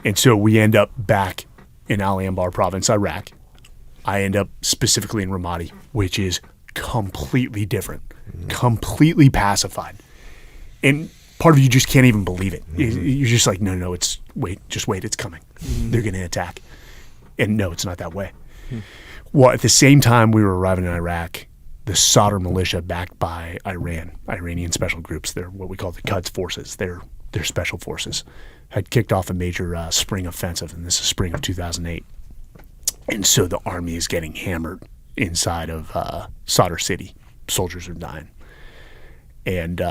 And so we end up back in Al Anbar province, Iraq. I end up specifically in Ramadi, which is completely different, completely pacified. And part of you just can't even believe it. You're just like, no, it's wait, it's coming. They're going to attack. And no, it's not that way. Well, at the same time we were arriving in Iraq, the Sadr militia backed by Iranian special groups, they're what we call the Quds forces, they're special forces, had kicked off a major spring offensive, and this is spring of 2008. And so the army is getting hammered inside of Sadr City. Soldiers are dying. And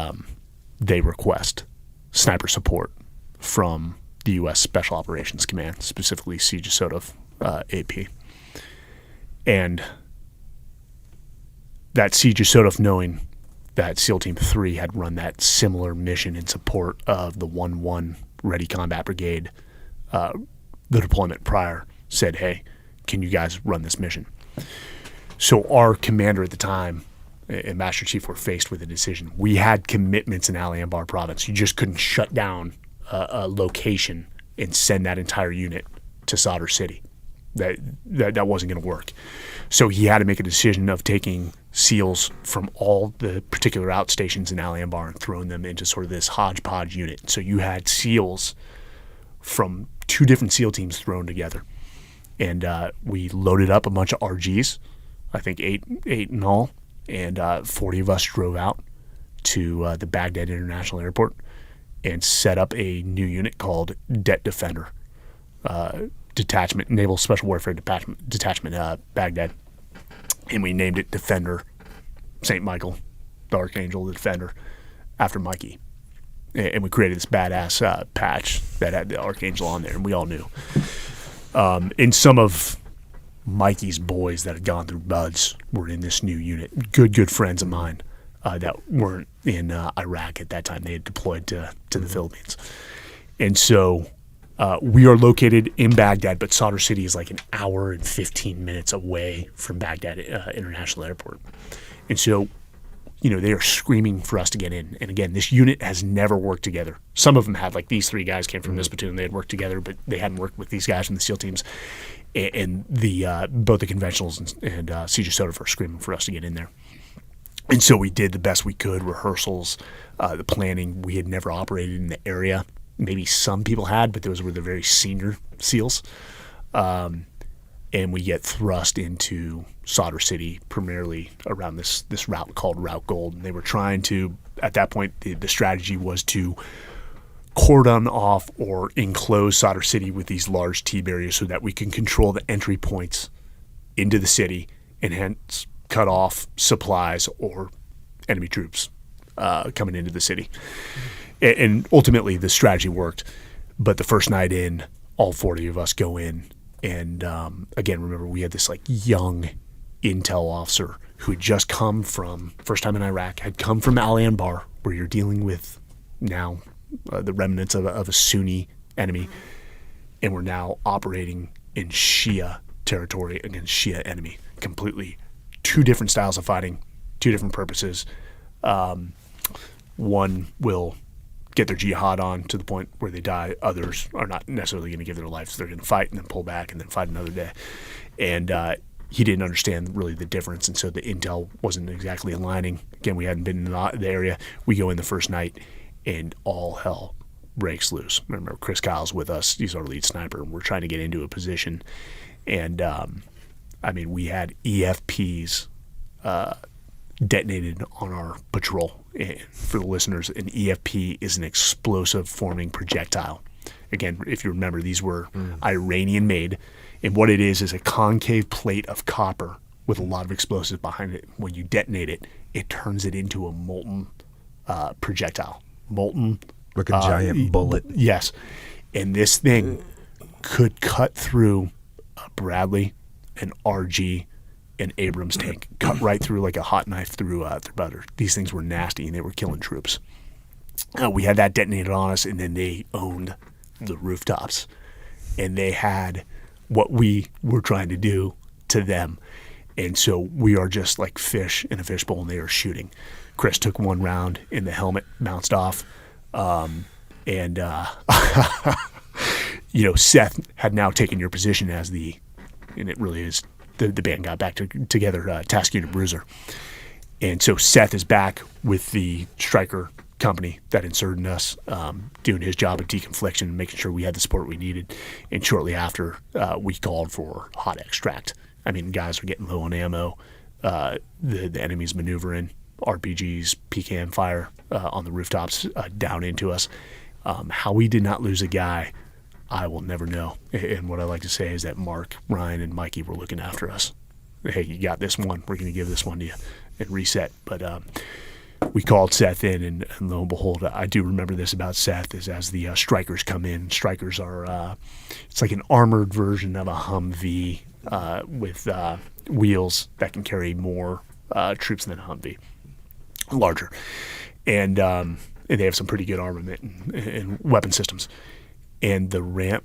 they request sniper support from the U.S. Special Operations Command, specifically Siege Sodov AP. And that Siege Sodov, knowing that SEAL Team 3 had run that similar mission in support of the 1-1 Ready Combat Brigade, the deployment prior, said, hey, can you guys run this mission? So our commander at the time and Master Chief were faced with a decision. We had commitments in Al Anbar province. You just couldn't shut down a location and send that entire unit to Sadr City. That wasn't going to work. So he had to make a decision of taking SEALs from all the particular outstations in Al Anbar and throwing them into sort of this hodgepodge unit. So you had SEALs from 2 different SEAL teams thrown together. And we loaded up a bunch of RGs, I think eight in all, and 40 of us drove out to the Baghdad International Airport and set up a new unit called Det Defender Detachment, Naval Special Warfare Detachment Baghdad. And we named it Defender St. Michael, the Archangel, the Defender, after Mikey. And we created this badass patch that had the Archangel on there, and we all knew. And some of Mikey's boys that had gone through BUDS were in this new unit. Good friends of mine that weren't in Iraq at that time. They had deployed to the Philippines. And so we are located in Baghdad, but Sadr City is like an hour and 15 minutes away from Baghdad International Airport. And so, they are screaming for us to get in. And again, this unit has never worked together. Some of them had, like these 3 guys came from this platoon. They had worked together, but they hadn't worked with these guys from the SEAL teams. And both the conventionals and Siege Sodov are screaming for us to get in there. And so we did the best we could, rehearsals, the planning. We had never operated in the area. Maybe some people had, but those were the very senior SEALs. And we get thrust into Sadr City, primarily around this route called Route Gold. And they were trying to, at that point, the strategy was to cordon off or enclose Sadr City with these large T-barriers so that we can control the entry points into the city and hence cut off supplies or enemy troops coming into the city. And ultimately, the strategy worked. But the first night in, all 40 of us go in. And again, remember, we had this like young intel officer who had just come from, first time in Iraq, had come from Al Anbar, where you're dealing with now the remnants of a Sunni enemy. And we're now operating in Shia territory against Shia enemy. Completely 2 different styles of fighting, 2 different purposes. One will get their jihad on to the point where they die. Others are not necessarily going to give their life. So they're going to fight and then pull back and then fight another day. And he didn't understand really the difference. And so the intel wasn't exactly aligning. Again, we hadn't been in the area. We go in the first night and all hell breaks loose. Remember, Chris Kyle's with us. He's our lead sniper. And we're trying to get into a position. And, we had EFPs detonated on our patrol. And for the listeners, an EFP is an explosive forming projectile. Again, if you remember, these were Iranian made, and what it is a concave plate of copper with a lot of explosives behind it. When you detonate it, it turns it into a molten projectile. Molten. Like a giant bullet. Yes. And this thing could cut through a Bradley, an RG, an Abrams tank, cut right through like a hot knife through butter. These things were nasty, and they were killing troops. We had that detonated on us, and then they owned the rooftops. And they had what we were trying to do to them. And so we are just like fish in a fishbowl, and they are shooting. Chris took 1 round, and the helmet bounced off. Seth had now taken your position as and it really is, the band got back together, Task Unit Bruiser. And so Seth is back with the Stryker company that inserted us, doing his job of deconfliction and making sure we had the support we needed. And shortly after, we called for hot extract. I mean, guys were getting low on ammo. The enemy's maneuvering, RPGs, pecan fire on the rooftops down into us. How we did not lose a guy, I will never know. And what I like to say is that Mark, Ryan, and Mikey were looking after us. Hey, you got this one. We're going to give this one to you and reset. But we called Seth in, and lo and behold, I do remember this about Seth, is as the Strykers come in. Strykers are, it's like an armored version of a Humvee with wheels that can carry more troops than a Humvee, larger. And they have some pretty good armament and weapon systems. And the ramp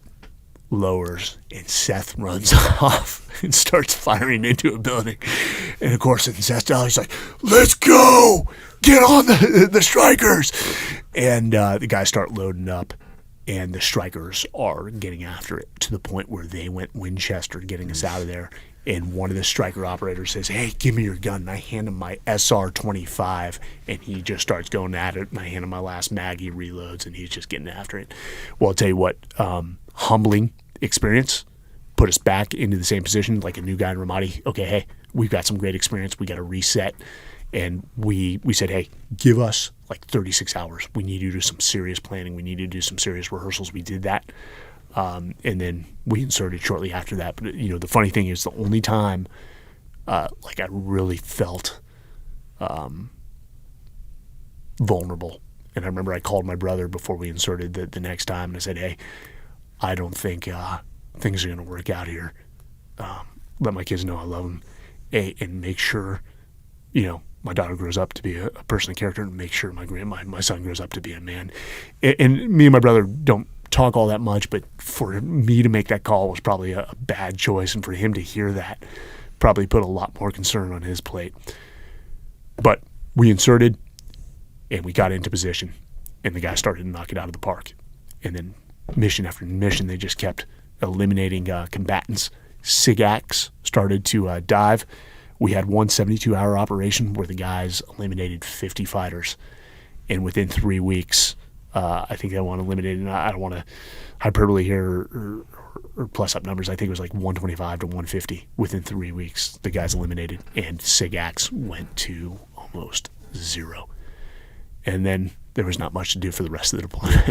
lowers, and Seth runs off and starts firing into a building. And of course, in Seth's style, he's like, "Let's go! Get on the Strykers!" And the guys start loading up, and the Strykers are getting after it to the point where they went Winchester getting us out of there. And one of the Stryker operators says, "Hey, give me your gun." And I hand him my SR-25, and he just starts going at it. And I hand him my last mag. He reloads, and he's just getting after it. Well, I'll tell you what, humbling experience put us back into the same position like a new guy in Ramadi. Okay, hey, we've got some great experience. We got to reset. And we said, hey, give us like 36 hours. We need you to do some serious planning. We need to do some serious rehearsals. We did that. And then we inserted shortly after that. But, the funny thing is the only time I really felt vulnerable. And I remember I called my brother before we inserted the next time, and I said, hey, I don't think things are going to work out here. Let my kids know I love them. And make sure, my daughter grows up to be a person of character, and make sure my son grows up to be a man. And me and my brother don't talk all that much, but for me to make that call was probably a bad choice, and for him to hear that probably put a lot more concern on his plate. But we inserted, and we got into position, and the guys started to knock it out of the park. And then mission after mission, they just kept eliminating combatants. SIGACs started to dive. We had one 72-hour operation where the guys eliminated 50 fighters. And within 3 weeks, I think they want to eliminate, and I don't want to hyperbole here or plus up numbers. I think it was like 125 to 150 within 3 weeks. The guys eliminated, and SIGACs went to almost zero. And then there was not much to do for the rest of the deployment.